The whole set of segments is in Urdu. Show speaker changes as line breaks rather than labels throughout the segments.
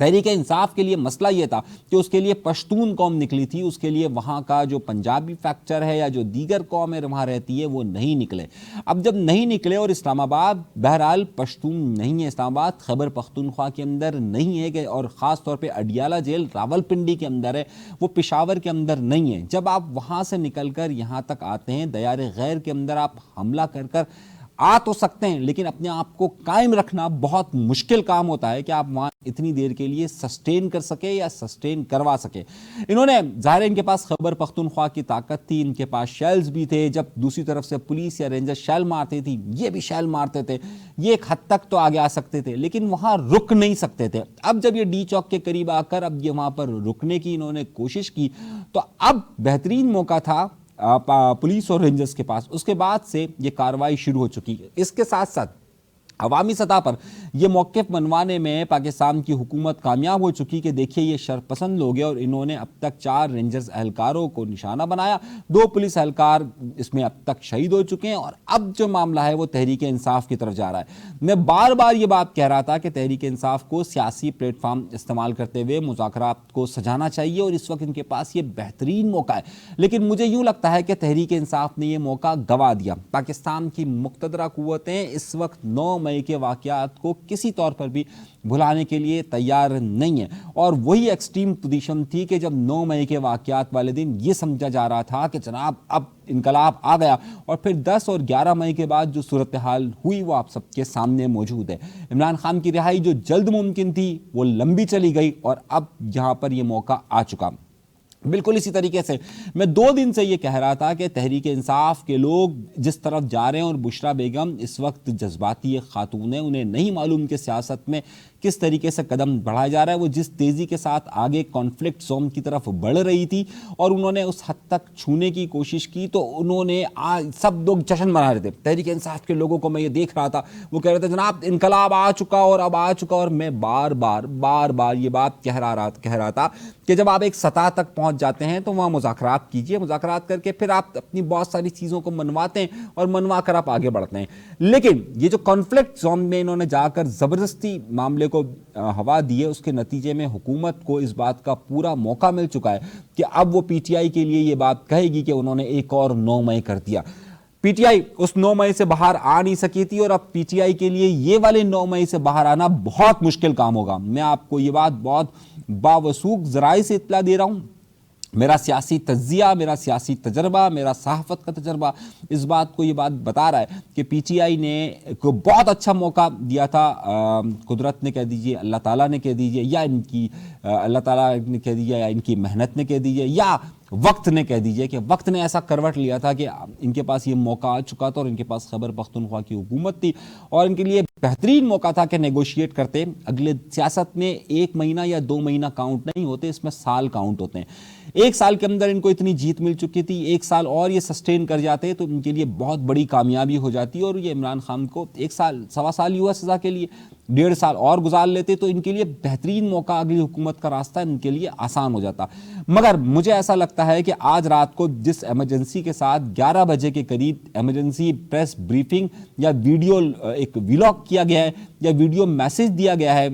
تحریک انصاف کے لیے مسئلہ یہ تھا کہ اس کے لیے پشتون قوم نکلی تھی، اس کے لیے وہاں کا جو پنجابی فیکچر ہے یا جو دیگر قومیں وہاں رہتی ہے وہ نہیں نکلے۔ اب جب نہیں نکلے اور اسلام آباد بہرحال پشتون نہیں ہے، اسلام آباد خیبر پختونخوا کے اندر نہیں ہے اور خاص طور پہ اڈیالہ جیل راول پنڈی کے اندر ہے، وہ پشاور کے اندر نہیں ہے۔ جب آپ وہاں سے نکل کر یہاں تک آتے ہیں، دیار غیر کے اندر آپ حملہ کر آ تو سکتے ہیں، لیکن اپنے آپ کو قائم رکھنا بہت مشکل کام ہوتا ہے کہ آپ وہاں اتنی دیر کے لیے سسٹین کر سکے یا سسٹین کروا سکے۔ انہوں نے ظاہر ان کے پاس خیبر پختونخوا کی طاقت تھی، ان کے پاس شیلز بھی تھے، جب دوسری طرف سے پولیس یا رینجر شیل مارتی تھی یہ بھی شیل مارتے تھے، یہ ایک حد تک تو آگے آ سکتے تھے لیکن وہاں رک نہیں سکتے تھے۔ اب جب یہ ڈی چوک کے قریب آ کر اب یہ وہاں پر رکنے کی انہوں نے کوشش کی تو اب بہترین موقع تھا پولیس اور رینجرز کے پاس۔ اس کے بعد سے یہ کارروائی شروع ہو چکی ہے۔ اس کے ساتھ ساتھ عوامی سطح پر یہ موقف منوانے میں پاکستان کی حکومت کامیاب ہو چکی کہ دیکھیے یہ شرپسند لوگ ہیں اور انہوں نے اب تک 4 رینجرز اہلکاروں کو نشانہ بنایا، 2 پولیس اہلکار اس میں اب تک شہید ہو چکے ہیں اور اب جو معاملہ ہے وہ تحریک انصاف کی طرف جا رہا ہے۔ میں بار بار یہ بات کہہ رہا تھا کہ تحریک انصاف کو سیاسی پلیٹ فارم استعمال کرتے ہوئے مذاکرات کو سجانا چاہیے اور اس وقت ان کے پاس یہ بہترین موقع ہے، لیکن مجھے یوں لگتا ہے کہ تحریک انصاف نے یہ موقع گوا دیا۔ پاکستان کی مقتدرہ قوتیں اس وقت 9 مئی کے واقعات کو کسی طور پر بھی بھلانے کے لیے تیار نہیں ہیں، اور وہی ایکسٹریم پوزیشن تھی کہ جب 9 مئی کے واقعات والے دن یہ سمجھا جا رہا تھا کہ جناب اب انقلاب آ گیا، اور پھر 10 اور 11 مئی کے بعد جو صورتحال ہوئی وہ آپ سب کے سامنے موجود ہے۔ عمران خان کی رہائی جو جلد ممکن تھی وہ لمبی چلی گئی اور اب یہاں پر یہ موقع آ چکا۔ بالکل اسی طریقے سے میں 2 دن سے یہ کہہ رہا تھا کہ تحریک انصاف کے لوگ جس طرف جا رہے ہیں، اور بشرا بیگم اس وقت جذباتی ایک خاتون ہیں، انہیں نہیں معلوم کہ سیاست میں کس طریقے سے قدم بڑھایا جا رہا ہے۔ وہ جس تیزی کے ساتھ آگے کانفلکٹ زون کی طرف بڑھ رہی تھی اور انہوں نے اس حد تک چھونے کی کوشش کی تو انہوں نے سب لوگ جشن منا رہے تھے۔ تحریک انصاف کے لوگوں کو میں یہ دیکھ رہا تھا، وہ کہہ رہے تھے جناب انقلاب آ چکا اور اب آ چکا، اور میں بار بار یہ بات کہہ رہا تھا کہ جب آپ ایک سطح تک پہنچ جاتے ہیں تو وہاں مذاکرات کیجئے، مذاکرات کر کے پھر آپ اپنی بہت ساری چیزوں کو منواتے ہیں اور منوا کر آپ آگے بڑھتے ہیں۔ لیکن یہ جو کانفلکٹ زون میں انہوں نے جا کر زبردستی معاملے کو ہوا دی ہے، اس کے نتیجے میں حکومت کو اس بات کا پورا موقع مل چکا ہے کہ اب وہ پی ٹی آئی کے لیے یہ بات کہے گی کہ انہوں نے ایک اور 9 مئی کر دیا۔ پی ٹی آئی اس 9 مئی سے باہر آ نہیں سکی تھی اور اب پی ٹی آئی کے لیے یہ والے 9 مئی سے باہر آنا بہت مشکل کام ہوگا۔ میں آپ کو یہ بات بہت باوثوق ذرائع سے اطلاع دے رہا ہوں۔ میرا سیاسی تجزیہ، میرا سیاسی تجربہ، میرا صحافت کا تجربہ اس بات کو یہ بات بتا رہا ہے کہ پی ٹی آئی نے کو بہت اچھا موقع دیا تھا، قدرت نے کہہ دیجئے، اللہ تعالیٰ نے کہہ دیجئے، یا ان کی اللہ تعالیٰ نے کہہ دیجئے، یا ان کی محنت نے کہہ دیجئے، یا وقت نے کہہ دیجئے کہ وقت نے ایسا کروٹ لیا تھا کہ ان کے پاس یہ موقع آ چکا تھا اور ان کے پاس خیبر پختونخوا کی حکومت تھی اور ان کے لیے بہترین موقع تھا کہ نیگوشیٹ کرتے۔ اگلے سیاست میں 1 مہینہ یا 2 مہینہ کاؤنٹ نہیں ہوتے، اس میں سال کاؤنٹ ہوتے ہیں۔ 1 سال کے اندر ان کو اتنی جیت مل چکی تھی، 1 سال اور یہ سسٹین کر جاتے تو ان کے لیے بہت بڑی کامیابی ہو جاتی، اور یہ عمران خان کو 1 سال 1.25 سال ہی ہوا سزا کے لیے، 1.5 سال اور گزار لیتے تو ان کے لیے بہترین موقع، اگلی حکومت کا راستہ ان کے لیے آسان ہو جاتا۔ مگر مجھے ایسا لگتا ہے کہ آج رات کو جس ایمرجنسی کے ساتھ 11 بجے کے قریب ایمرجنسی پریس بریفنگ یا ویڈیو ایک ویلاگ کیا گیا ہے یا ویڈیو میسج دیا گیا ہے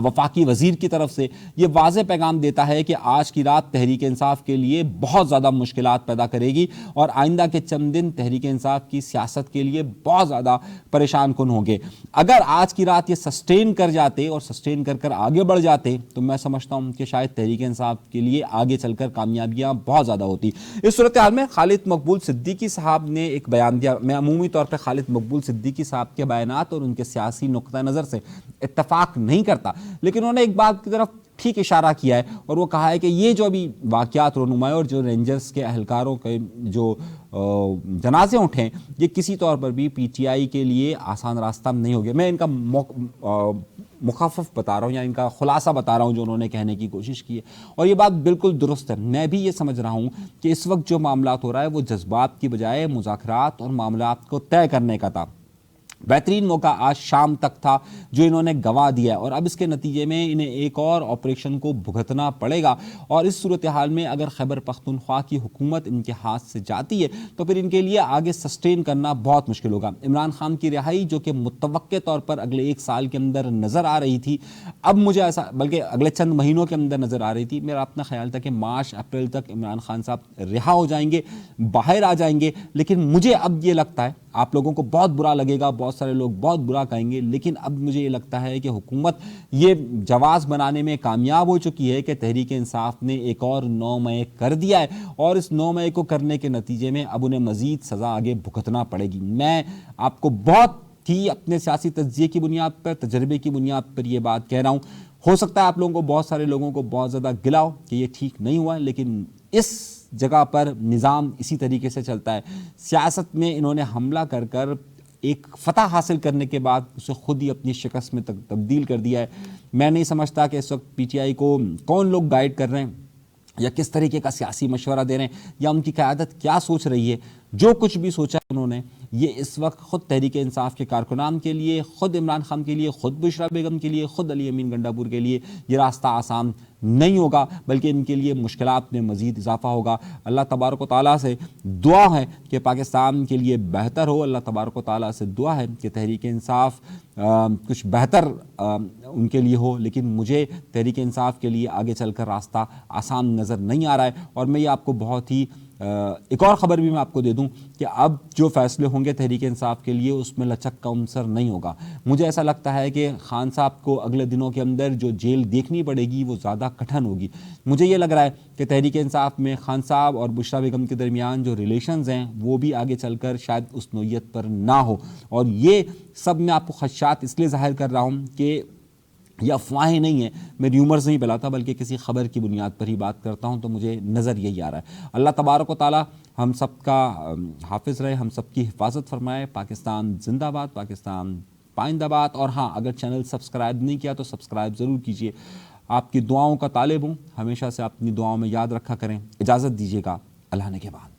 وفاقی وزیر کی طرف سے، یہ واضح پیغام دیتا ہے کہ آج کی رات تحریک انصاف کے لیے بہت زیادہ مشکلات پیدا کرے گی اور آئندہ کے چند دن تحریک انصاف کی سیاست کے لیے بہت زیادہ پریشان کن ہوں گے۔ اگر آج کی رات یہ سسٹین کر جاتے اور سسٹین کر آگے بڑھ جاتے تو میں سمجھتا ہوں کہ شاید تحریک انصاف کے لیے آگے چل کر کامیابیاں بہت زیادہ ہوتی۔ اس صورتحال میں خالد مقبول صدیقی صاحب نے ایک بیان دیا۔ میں عمومی طور پہ خالد مقبول صدیقی صاحب کے بیانات اور ان کے سیاسی نقطہ نظر سے اتفاق نہیں کرتا، لیکن انہوں نے ایک بات کی طرف ٹھیک اشارہ کیا ہے اور وہ کہا ہے کہ یہ جو ابھی واقعات رونما اور جو رینجرز کے اہلکاروں کے جو جنازے اٹھیں، یہ کسی طور پر بھی پی ٹی آئی کے لیے آسان راستہ نہیں ہوگا۔ میں ان کا مخفف بتا رہا ہوں یا ان کا خلاصہ بتا رہا ہوں جو انہوں نے کہنے کی کوشش کی ہے، اور یہ بات بالکل درست ہے۔ میں بھی یہ سمجھ رہا ہوں کہ اس وقت جو معاملات ہو رہا ہے وہ جذبات کی بجائے مذاکرات اور معاملات کو طے کرنے کا تھا۔ بہترین موقع آج شام تک تھا جو انہوں نے گنوا دیا ہے، اور اب اس کے نتیجے میں انہیں ایک اور آپریشن کو بھگتنا پڑے گا، اور اس صورتحال میں اگر خیبر پختونخوا کی حکومت ان کے ہاتھ سے جاتی ہے تو پھر ان کے لیے آگے سسٹین کرنا بہت مشکل ہوگا۔ عمران خان کی رہائی جو کہ متوقع طور پر اگلے 1 سال کے اندر نظر آ رہی تھی، اب مجھے ایسا بلکہ اگلے چند مہینوں کے اندر نظر آ رہی تھی، میرا اپنا خیال تھا کہ مارچ اپریل تک عمران خان صاحب رہا ہو جائیں گے، باہر آ جائیں گے، لیکن مجھے اب یہ لگتا ہے، آپ لوگوں کو بہت برا لگے گا، بہت سارے لوگ بہت برا کہیں گے، لیکن اب مجھے یہ لگتا ہے کہ حکومت یہ جواز بنانے میں کامیاب ہو چکی ہے کہ تحریک انصاف نے ایک اور 9 مئی کر دیا ہے، اور اس 9 مئی کو کرنے کے نتیجے میں اب انہیں مزید سزا آگے بھگتنا پڑے گی۔ میں آپ کو بہت ہی اپنے سیاسی تجزیے کی بنیاد پر، تجربے کی بنیاد پر یہ بات کہہ رہا ہوں، ہو سکتا ہے آپ لوگوں کو، بہت سارے لوگوں کو بہت زیادہ گلا ہو کہ یہ ٹھیک نہیں ہوا، لیکن اس جگہ پر نظام اسی طریقے سے چلتا ہے۔ سیاست میں انہوں نے حملہ کر کر ایک فتح حاصل کرنے کے بعد اسے خود ہی اپنی شکست میں تبدیل کر دیا ہے۔ میں نہیں سمجھتا کہ اس وقت پی ٹی آئی کو کون لوگ گائیڈ کر رہے ہیں، یا کس طریقے کا سیاسی مشورہ دے رہے ہیں، یا ان کی قیادت کیا سوچ رہی ہے۔ جو کچھ بھی سوچا انہوں نے، یہ اس وقت خود تحریک انصاف کے کارکنان کے لیے، خود عمران خان کے لیے، خود بشرا بیگم کے لیے، خود علی امین گنڈا پور کے لیے یہ راستہ آسان نہیں ہوگا، بلکہ ان کے لیے مشکلات میں مزید اضافہ ہوگا۔ اللہ تبارک و تعالیٰ سے دعا ہے کہ پاکستان کے لیے بہتر ہو، اللہ تبارک و تعالیٰ سے دعا ہے کہ تحریک انصاف کچھ بہتر ان کے لیے ہو، لیکن مجھے تحریک انصاف کے لیے آگے چل کر راستہ آسان نظر نہیں آ رہا ہے۔ اور میں یہ آپ کو بہت ہی ایک اور خبر بھی میں آپ کو دے دوں کہ اب جو فیصلے ہوں گے تحریک انصاف کے لیے اس میں لچک کا عنصر نہیں ہوگا۔ مجھے ایسا لگتا ہے کہ خان صاحب کو اگلے دنوں کے اندر جو جیل دیکھنی پڑے گی وہ زیادہ کٹھن ہوگی۔ مجھے یہ لگ رہا ہے کہ تحریک انصاف میں خان صاحب اور بشرا بیگم کے درمیان جو ریلیشنز ہیں وہ بھی آگے چل کر شاید اس نوعیت پر نہ ہو، اور یہ سب میں آپ کو خدشات اس لیے ظاہر کر رہا ہوں کہ یہ افواہیں نہیں ہیں، میں ریومرز نہیں پھیلاتا، بلکہ کسی خبر کی بنیاد پر ہی بات کرتا ہوں، تو مجھے نظر یہی آ رہا ہے۔ اللہ تبارک و تعالیٰ ہم سب کا حافظ رہے، ہم سب کی حفاظت فرمائے۔ پاکستان زندہ باد، پاکستان پائندہ باد۔ اور ہاں، اگر چینل سبسکرائب نہیں کیا تو سبسکرائب ضرور کیجیے۔ آپ کی دعاؤں کا طالب ہوں، ہمیشہ سے اپنی دعاؤں میں یاد رکھا کریں۔ اجازت دیجیے گا، اللہ نے کے بعد۔